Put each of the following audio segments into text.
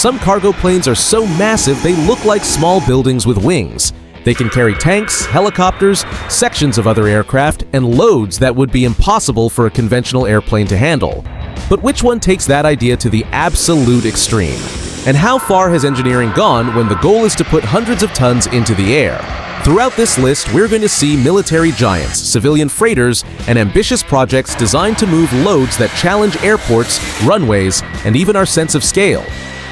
some cargo planes are so massive they look like small buildings with wings. They can carry tanks, helicopters, sections of other aircraft, and loads that would be impossible for a conventional airplane to handle. But which one takes that idea to the absolute extreme? And how far has engineering gone when the goal is to put hundreds of tons into the air? Throughout this list, we're going to see military giants, civilian freighters, and ambitious projects designed to move loads that challenge airports, runways, and even our sense of scale.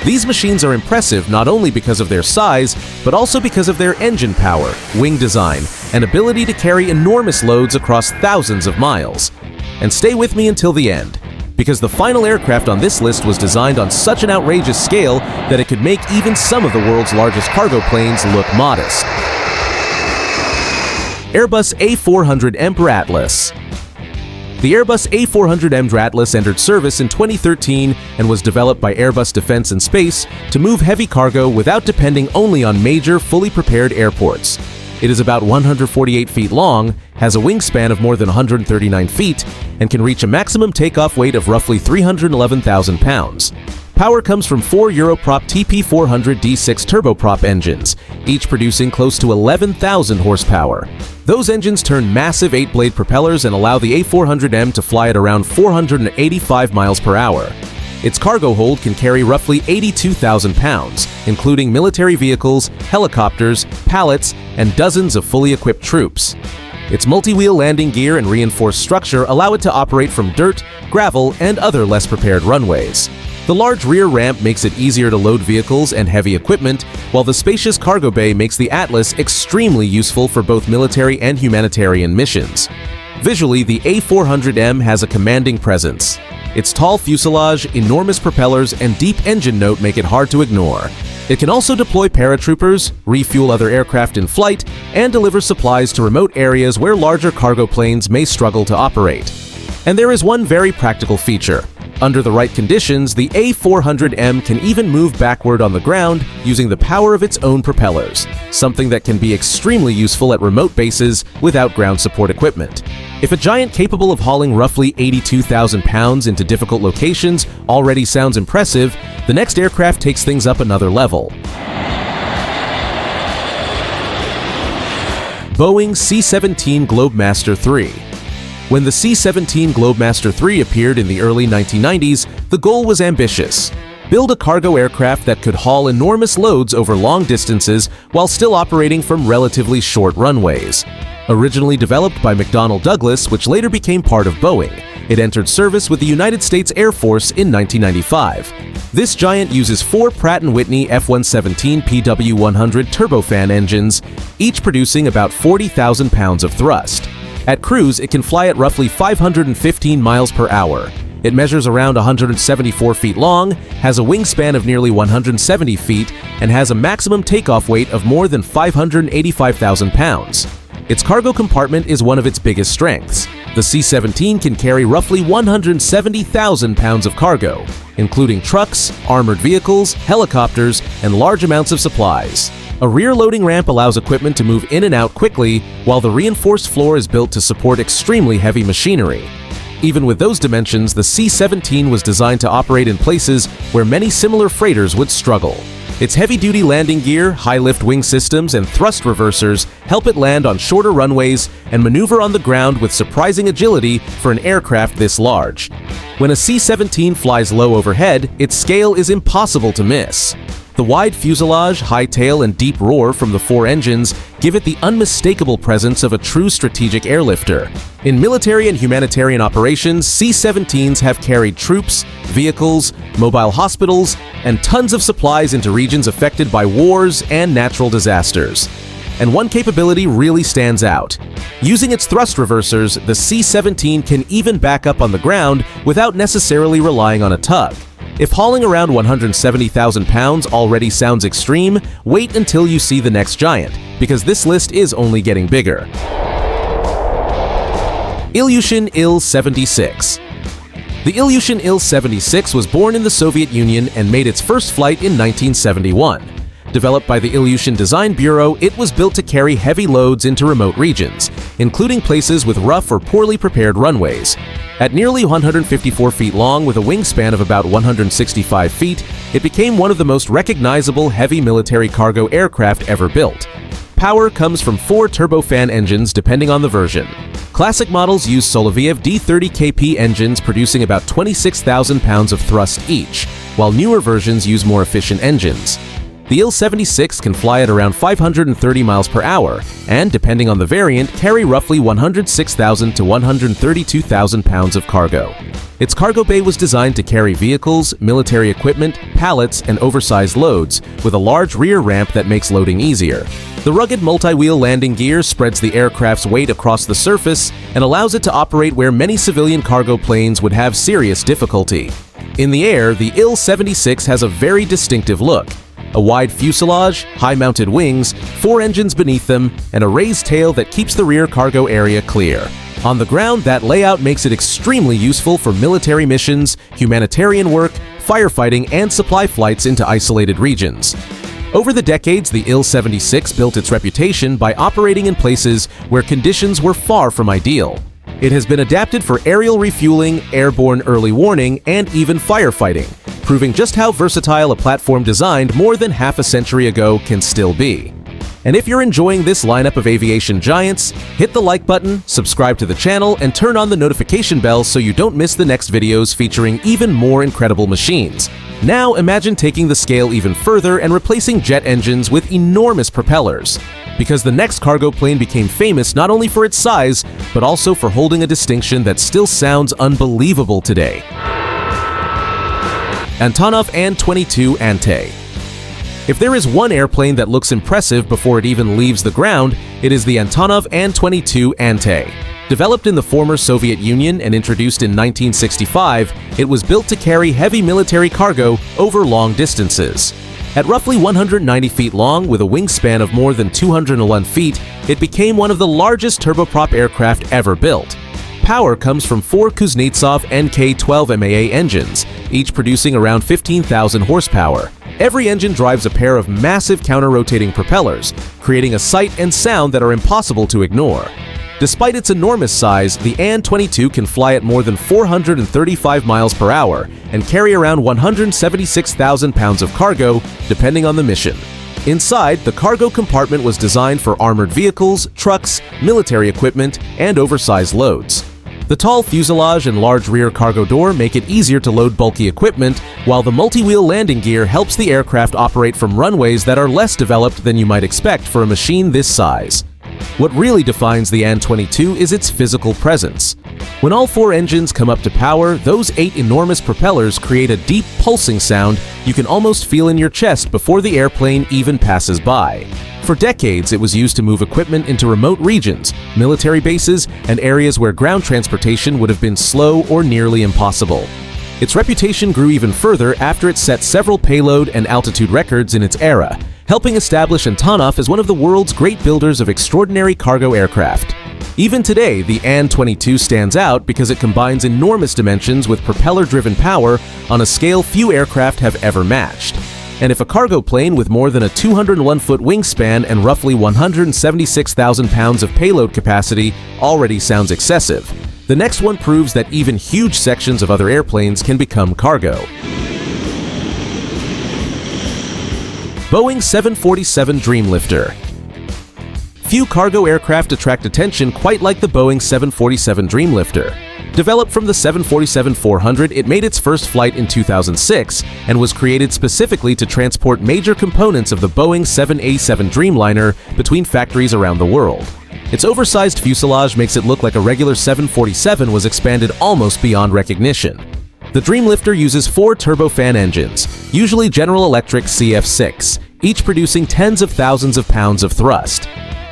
These machines are impressive not only because of their size, but also because of their engine power, wing design, and ability to carry enormous loads across thousands of miles. And stay with me until the end, because the final aircraft on this list was designed on such an outrageous scale that it could make even some of the world's largest cargo planes look modest. Airbus A400M Mriya Atlas. The Airbus A400M Mriya Atlas entered service in 2013 and was developed by Airbus Defence and Space to move heavy cargo without depending only on major, fully prepared airports. It is about 148 feet long, has a wingspan of more than 139 feet, and can reach a maximum takeoff weight of roughly 311,000 pounds. Power comes from 4 Europrop TP400 D6 turboprop engines, each producing close to 11,000 horsepower. Those engines turn massive 8-blade propellers and allow the A400M to fly at around 485 miles per hour. Its cargo hold can carry roughly 82,000 pounds, including military vehicles, helicopters, pallets, and dozens of fully equipped troops. Its multi-wheel landing gear and reinforced structure allow it to operate from dirt, gravel, and other less prepared runways. The large rear ramp makes it easier to load vehicles and heavy equipment, while the spacious cargo bay makes the Atlas extremely useful for both military and humanitarian missions. Visually, the A400M has a commanding presence. Its tall fuselage, enormous propellers, and deep engine note make it hard to ignore. It can also deploy paratroopers, refuel other aircraft in flight, and deliver supplies to remote areas where larger cargo planes may struggle to operate. And there is one very practical feature. Under the right conditions, the A400M can even move backward on the ground using the power of its own propellers, something that can be extremely useful at remote bases without ground support equipment. If a giant capable of hauling roughly 82,000 pounds into difficult locations already sounds impressive, the next aircraft takes things up another level. Boeing C-17 Globemaster III. When the C-17 Globemaster III appeared in the early 1990s, the goal was ambitious. Build a cargo aircraft that could haul enormous loads over long distances while still operating from relatively short runways. Originally developed by McDonnell Douglas, which later became part of Boeing, it entered service with the United States Air Force in 1995. This giant uses 4 Pratt & Whitney F-117 PW100 turbofan engines, each producing about 40,000 pounds of thrust. At cruise, it can fly at roughly 515 miles per hour. It measures around 174 feet long, has a wingspan of nearly 170 feet, and has a maximum takeoff weight of more than 585,000 pounds. Its cargo compartment is one of its biggest strengths. The C-17 can carry roughly 170,000 pounds of cargo, including trucks, armored vehicles, helicopters, and large amounts of supplies. A rear loading ramp allows equipment to move in and out quickly, while the reinforced floor is built to support extremely heavy machinery. Even with those dimensions, the C-17 was designed to operate in places where many similar freighters would struggle. Its heavy-duty landing gear, high-lift wing systems, and thrust reversers help it land on shorter runways and maneuver on the ground with surprising agility for an aircraft this large. When a C-17 flies low overhead, its scale is impossible to miss. The wide fuselage, high tail, and deep roar from the 4 engines give it the unmistakable presence of a true strategic airlifter. In military and humanitarian operations, C-17s have carried troops, vehicles, mobile hospitals, and tons of supplies into regions affected by wars and natural disasters. And one capability really stands out. Using its thrust reversers, the C-17 can even back up on the ground without necessarily relying on a tug. If hauling around 170,000 pounds already sounds extreme, wait until you see the next giant, because this list is only getting bigger. Ilyushin Il-76. The Ilyushin Il-76 was born in the Soviet Union and made its first flight in 1971. Developed by the Ilyushin Design Bureau, it was built to carry heavy loads into remote regions, including places with rough or poorly prepared runways. At nearly 154 feet long with a wingspan of about 165 feet, it became one of the most recognizable heavy military cargo aircraft ever built. Power comes from 4 turbofan engines depending on the version. Classic models use Soloviev D30KP engines producing about 26,000 pounds of thrust each, while newer versions use more efficient engines. The Il-76 can fly at around 530 miles per hour and, depending on the variant, carry roughly 106,000 to 132,000 pounds of cargo. Its cargo bay was designed to carry vehicles, military equipment, pallets, and oversized loads, with a large rear ramp that makes loading easier. The rugged multi-wheel landing gear spreads the aircraft's weight across the surface and allows it to operate where many civilian cargo planes would have serious difficulty. In the air, the Il-76 has a very distinctive look. A wide fuselage, high-mounted wings, 4 engines beneath them, and a raised tail that keeps the rear cargo area clear. On the ground, that layout makes it extremely useful for military missions, humanitarian work, firefighting, and supply flights into isolated regions. Over the decades, the Il-76 built its reputation by operating in places where conditions were far from ideal. It has been adapted for aerial refueling, airborne early warning, and even firefighting, proving just how versatile a platform designed more than half a century ago can still be. And if you're enjoying this lineup of aviation giants, hit the like button, subscribe to the channel, and turn on the notification bell so you don't miss the next videos featuring even more incredible machines. Now imagine taking the scale even further and replacing jet engines with enormous propellers, because the next cargo plane became famous not only for its size, but also for holding a distinction that still sounds unbelievable today. Antonov An-225 Antei. If there is one airplane that looks impressive before it even leaves the ground, it is the Antonov An-225 Antei. Developed in the former Soviet Union and introduced in 1965, it was built to carry heavy military cargo over long distances. At roughly 190 feet long, with a wingspan of more than 201 feet, it became one of the largest turboprop aircraft ever built. Power comes from 4 Kuznetsov NK-12 MAA engines, each producing around 15,000 horsepower. Every engine drives a pair of massive counter-rotating propellers, creating a sight and sound that are impossible to ignore. Despite its enormous size, the An-225 can fly at more than 435 miles per hour and carry around 176,000 pounds of cargo, depending on the mission. Inside, the cargo compartment was designed for armored vehicles, trucks, military equipment, and oversized loads. The tall fuselage and large rear cargo door make it easier to load bulky equipment, while the multi-wheel landing gear helps the aircraft operate from runways that are less developed than you might expect for a machine this size. What really defines the An-225 is its physical presence. When all 4 engines come up to power, those 8 enormous propellers create a deep pulsing sound you can almost feel in your chest before the airplane even passes by. For decades, it was used to move equipment into remote regions, military bases, and areas where ground transportation would have been slow or nearly impossible. Its reputation grew even further after it set several payload and altitude records in its era, helping establish Antonov as one of the world's great builders of extraordinary cargo aircraft. Even today, the An-225 stands out because it combines enormous dimensions with propeller-driven power on a scale few aircraft have ever matched. And if a cargo plane with more than a 201-foot wingspan and roughly 176,000 pounds of payload capacity already sounds excessive, the next one proves that even huge sections of other airplanes can become cargo. Boeing 747 Dreamlifter. Few cargo aircraft attract attention quite like the Boeing 747 Dreamlifter. Developed from the 747-400, it made its first flight in 2006 and was created specifically to transport major components of the Boeing 787 Dreamliner between factories around the world. Its oversized fuselage makes it look like a regular 747 was expanded almost beyond recognition. The Dreamlifter uses 4 turbofan engines, usually General Electric CF6, each producing tens of thousands of pounds of thrust.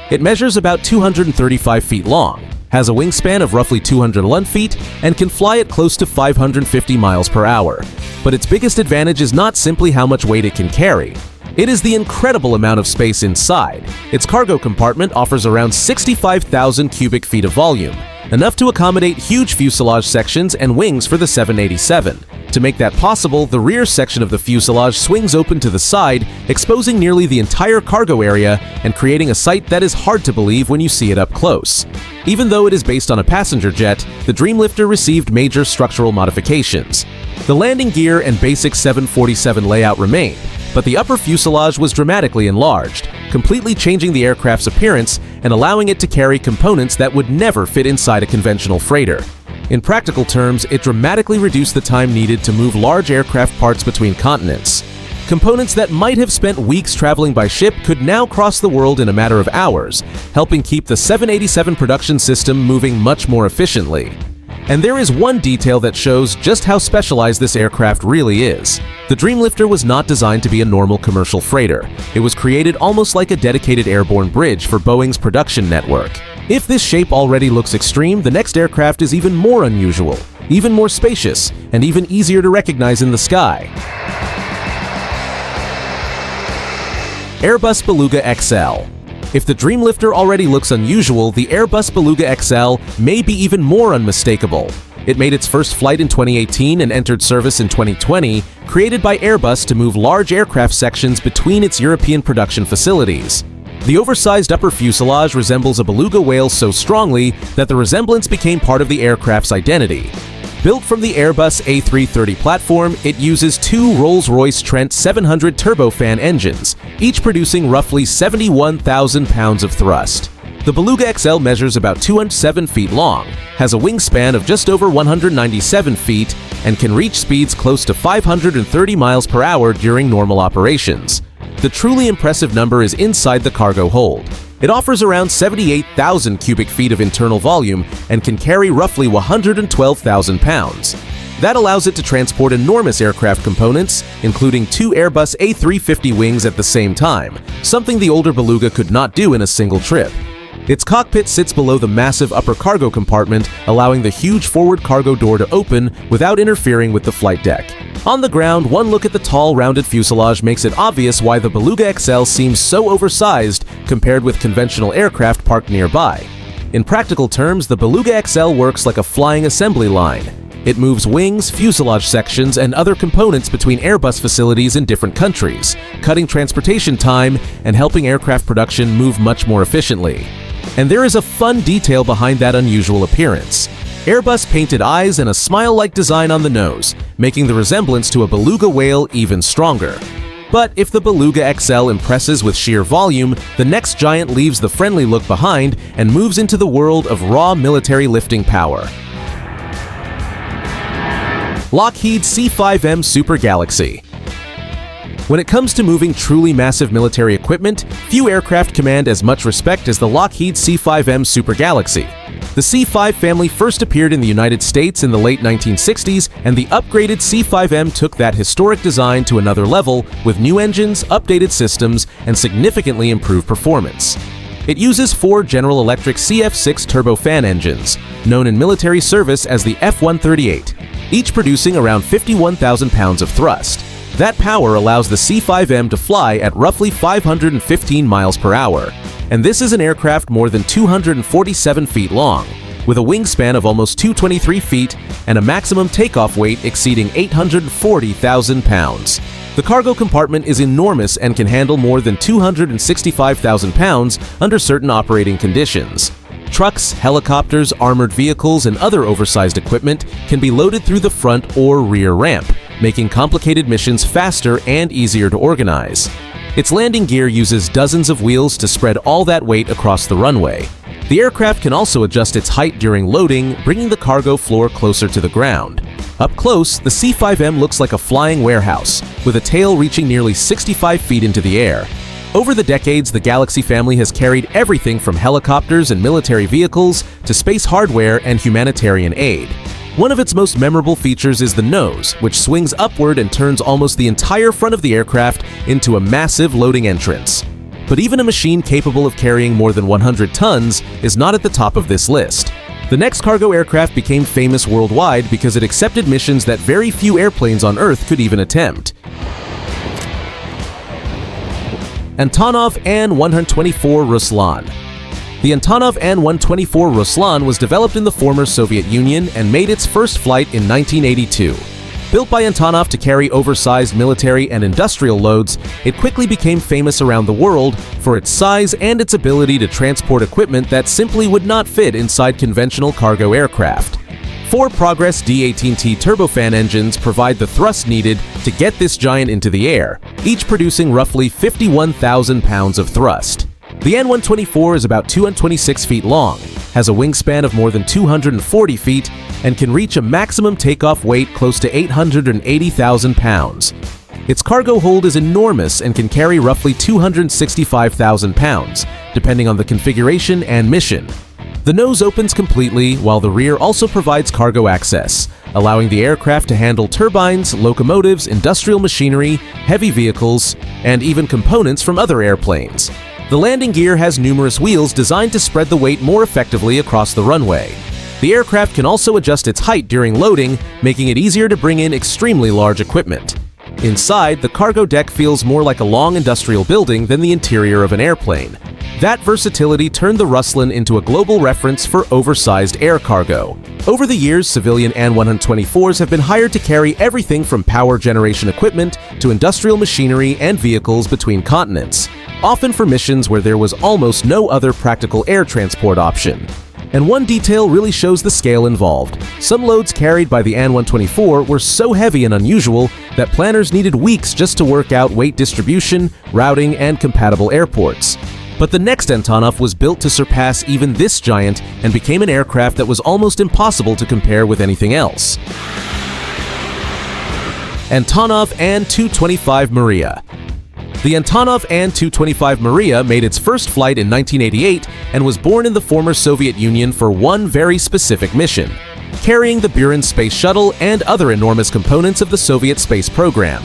It measures about 235 feet long, has a wingspan of roughly 201 feet, and can fly at close to 550 miles per hour. But its biggest advantage is not simply how much weight it can carry. It is the incredible amount of space inside. Its cargo compartment offers around 65,000 cubic feet of volume, enough to accommodate huge fuselage sections and wings for the 787. To make that possible, the rear section of the fuselage swings open to the side, exposing nearly the entire cargo area and creating a sight that is hard to believe when you see it up close. Even though it is based on a passenger jet, the Dreamlifter received major structural modifications. The landing gear and basic 747 layout remained, but the upper fuselage was dramatically enlarged, completely changing the aircraft's appearance and allowing it to carry components that would never fit inside a conventional freighter. In practical terms, it dramatically reduced the time needed to move large aircraft parts between continents. Components that might have spent weeks traveling by ship could now cross the world in a matter of hours, helping keep the 787 production system moving much more efficiently. And there is one detail that shows just how specialized this aircraft really is. The Dreamlifter was not designed to be a normal commercial freighter. It was created almost like a dedicated airborne bridge for Boeing's production network. If this shape already looks extreme, the next aircraft is even more unusual, even more spacious, and even easier to recognize in the sky. Airbus Beluga XL. If the Dreamlifter already looks unusual, the Airbus Beluga XL may be even more unmistakable. It made its first flight in 2018 and entered service in 2020, created by Airbus to move large aircraft sections between its European production facilities. The oversized upper fuselage resembles a beluga whale so strongly that the resemblance became part of the aircraft's identity. Built from the Airbus A330 platform, it uses two Rolls-Royce Trent 700 turbofan engines, each producing roughly 71,000 pounds of thrust. The Beluga XL measures about 207 feet long, has a wingspan of just over 197 feet, and can reach speeds close to 530 miles per hour during normal operations. The truly impressive number is inside the cargo hold. It offers around 78,000 cubic feet of internal volume and can carry roughly 112,000 pounds. That allows it to transport enormous aircraft components, including two Airbus A350 wings at the same time, something the older Beluga could not do in a single trip. Its cockpit sits below the massive upper cargo compartment, allowing the huge forward cargo door to open without interfering with the flight deck. On the ground, one look at the tall, rounded fuselage makes it obvious why the Beluga XL seems so oversized compared with conventional aircraft parked nearby. In practical terms, the Beluga XL works like a flying assembly line. It moves wings, fuselage sections, and other components between Airbus facilities in different countries, cutting transportation time and helping aircraft production move much more efficiently. And there is a fun detail behind that unusual appearance. Airbus painted eyes and a smile-like design on the nose, making the resemblance to a beluga whale even stronger. But if the Beluga XL impresses with sheer volume, the next giant leaves the friendly look behind and moves into the world of raw military lifting power. Lockheed C-5M Super Galaxy. When it comes to moving truly massive military equipment, few aircraft command as much respect as the Lockheed C-5M Super Galaxy. The C-5 family first appeared in the United States in the late 1960s, and the upgraded C-5M took that historic design to another level with new engines, updated systems, and significantly improved performance. It uses four General Electric CF6 turbofan engines, known in military service as the F-138, each producing around 51,000 pounds of thrust. That power allows the C-5M to fly at roughly 515 miles per hour. And this is an aircraft more than 247 feet long, with a wingspan of almost 223 feet and a maximum takeoff weight exceeding 840,000 pounds. The cargo compartment is enormous and can handle more than 265,000 pounds under certain operating conditions. Trucks, helicopters, armored vehicles, and other oversized equipment can be loaded through the front or rear ramp, making complicated missions faster and easier to organize. Its landing gear uses dozens of wheels to spread all that weight across the runway. The aircraft can also adjust its height during loading, bringing the cargo floor closer to the ground. Up close, the C-5M looks like a flying warehouse, with a tail reaching nearly 65 feet into the air. Over the decades, the Galaxy family has carried everything from helicopters and military vehicles to space hardware and humanitarian aid. One of its most memorable features is the nose, which swings upward and turns almost the entire front of the aircraft into a massive loading entrance. But even a machine capable of carrying more than 100 tons is not at the top of this list. The next cargo aircraft became famous worldwide because it accepted missions that very few airplanes on Earth could even attempt. Antonov An-225 Ruslan. The Antonov An-225 Ruslan was developed in the former Soviet Union and made its first flight in 1982. Built by Antonov to carry oversized military and industrial loads, it quickly became famous around the world for its size and its ability to transport equipment that simply would not fit inside conventional cargo aircraft. 4 Progress D-18T turbofan engines provide the thrust needed to get this giant into the air, each producing roughly 51,000 pounds of thrust. The An-124 is about 226 feet long, has a wingspan of more than 240 feet, and can reach a maximum takeoff weight close to 880,000 pounds. Its cargo hold is enormous and can carry roughly 265,000 pounds, depending on the configuration and mission. The nose opens completely, while the rear also provides cargo access, allowing the aircraft to handle turbines, locomotives, industrial machinery, heavy vehicles, and even components from other airplanes. The landing gear has numerous wheels designed to spread the weight more effectively across the runway. The aircraft can also adjust its height during loading, making it easier to bring in extremely large equipment. Inside, the cargo deck feels more like a long industrial building than the interior of an airplane. That versatility turned the Ruslan into a global reference for oversized air cargo. Over the years, civilian An-124s have been hired to carry everything from power generation equipment to industrial machinery and vehicles between continents, often for missions where there was almost no other practical air transport option. And one detail really shows the scale involved. Some loads carried by the An-124 were so heavy and unusual that planners needed weeks just to work out weight distribution, routing, and compatible airports. But the next Antonov was built to surpass even this giant and became an aircraft that was almost impossible to compare with anything else. Antonov An-225 Mriya. The Antonov An-225 Mriya made its first flight in 1988 and was born in the former Soviet Union for one very specific mission: carrying the Buran space shuttle and other enormous components of the Soviet space program.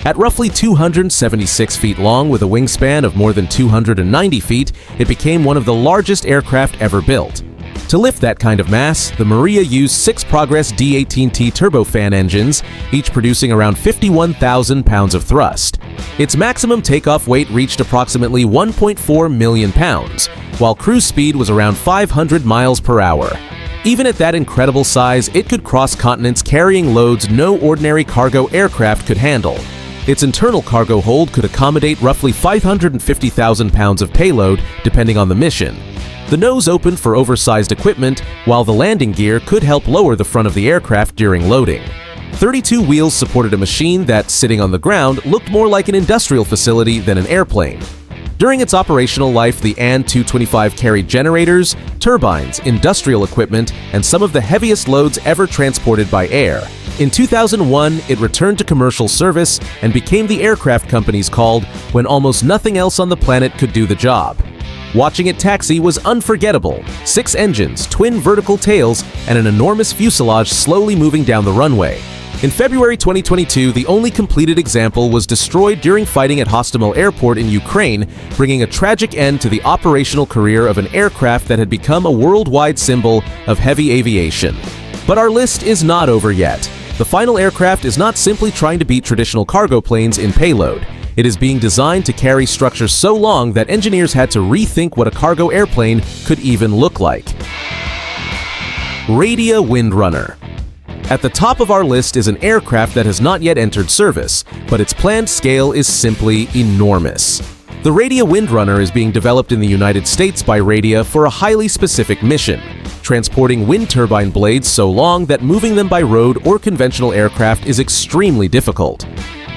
At roughly 276 feet long with a wingspan of more than 290 feet, it became one of the largest aircraft ever built. To lift that kind of mass, the Mriya used 6 Progress D-18T turbofan engines, each producing around 51,000 pounds of thrust. Its maximum takeoff weight reached approximately 1.4 million pounds, while cruise speed was around 500 miles per hour. Even at that incredible size, it could cross continents carrying loads no ordinary cargo aircraft could handle. Its internal cargo hold could accommodate roughly 550,000 pounds of payload, depending on the mission. The nose opened for oversized equipment, while the landing gear could help lower the front of the aircraft during loading. 32 wheels supported a machine that, sitting on the ground, looked more like an industrial facility than an airplane. During its operational life, the An-225 carried generators, turbines, industrial equipment, and some of the heaviest loads ever transported by air. In 2001, it returned to commercial service and became the aircraft companies called when almost nothing else on the planet could do the job. Watching it taxi was unforgettable. 6 engines, twin vertical tails, and an enormous fuselage slowly moving down the runway. In February 2022, the only completed example was destroyed during fighting at Hostomel Airport in Ukraine, bringing a tragic end to the operational career of an aircraft that had become a worldwide symbol of heavy aviation. But our list is not over yet. The final aircraft is not simply trying to beat traditional cargo planes in payload. It is being designed to carry structures so long that engineers had to rethink what a cargo airplane could even look like. Radia WindRunner. At the top of our list is an aircraft that has not yet entered service, but its planned scale is simply enormous. The Radia WindRunner is being developed in the United States by Radia for a highly specific mission: transporting wind turbine blades so long that moving them by road or conventional aircraft is extremely difficult.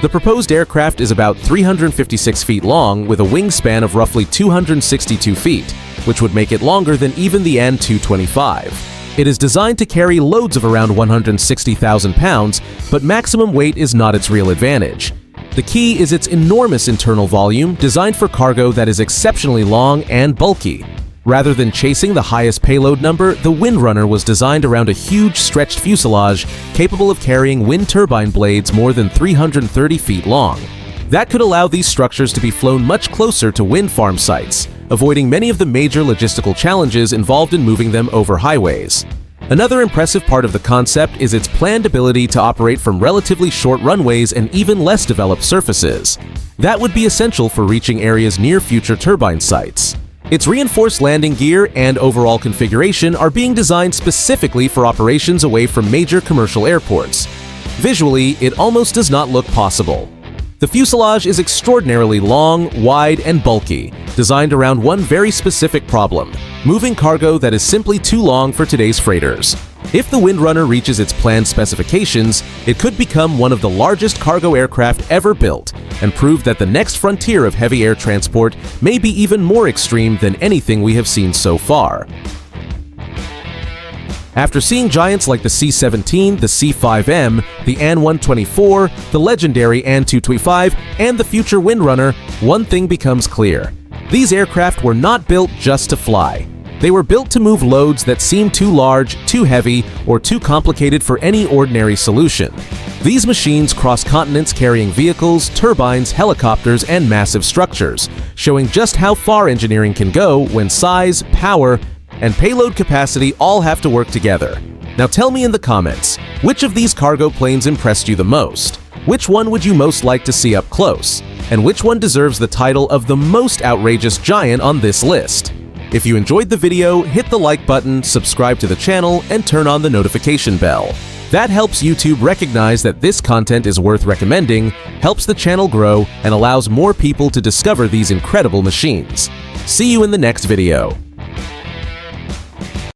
The proposed aircraft is about 356 feet long with a wingspan of roughly 262 feet, which would make it longer than even the An-225. It is designed to carry loads of around 160,000 pounds, but maximum weight is not its real advantage. The key is its enormous internal volume, designed for cargo that is exceptionally long and bulky. Rather than chasing the highest payload number, the WindRunner was designed around a huge stretched fuselage capable of carrying wind turbine blades more than 330 feet long. That could allow these structures to be flown much closer to wind farm sites, avoiding many of the major logistical challenges involved in moving them over highways. Another impressive part of the concept is its planned ability to operate from relatively short runways and even less developed surfaces. That would be essential for reaching areas near future turbine sites. Its reinforced landing gear and overall configuration are being designed specifically for operations away from major commercial airports. Visually, it almost does not look possible. The fuselage is extraordinarily long, wide, and bulky, designed around one very specific problem: moving cargo that is simply too long for today's freighters. If the WindRunner reaches its planned specifications, it could become one of the largest cargo aircraft ever built and prove that the next frontier of heavy air transport may be even more extreme than anything we have seen so far. After seeing giants like the C-17, the C-5M, the An-124, the legendary An-225, and the future WindRunner, one thing becomes clear. These aircraft were not built just to fly. They were built to move loads that seem too large, too heavy, or too complicated for any ordinary solution. These machines cross continents carrying vehicles, turbines, helicopters, and massive structures, showing just how far engineering can go when size, power, and payload capacity all have to work together. Now tell me in the comments, which of these cargo planes impressed you the most? Which one would you most like to see up close? And which one deserves the title of the most outrageous giant on this list? If you enjoyed the video, hit the like button, subscribe to the channel, and turn on the notification bell. That helps YouTube recognize that this content is worth recommending, helps the channel grow, and allows more people to discover these incredible machines. See you in the next video.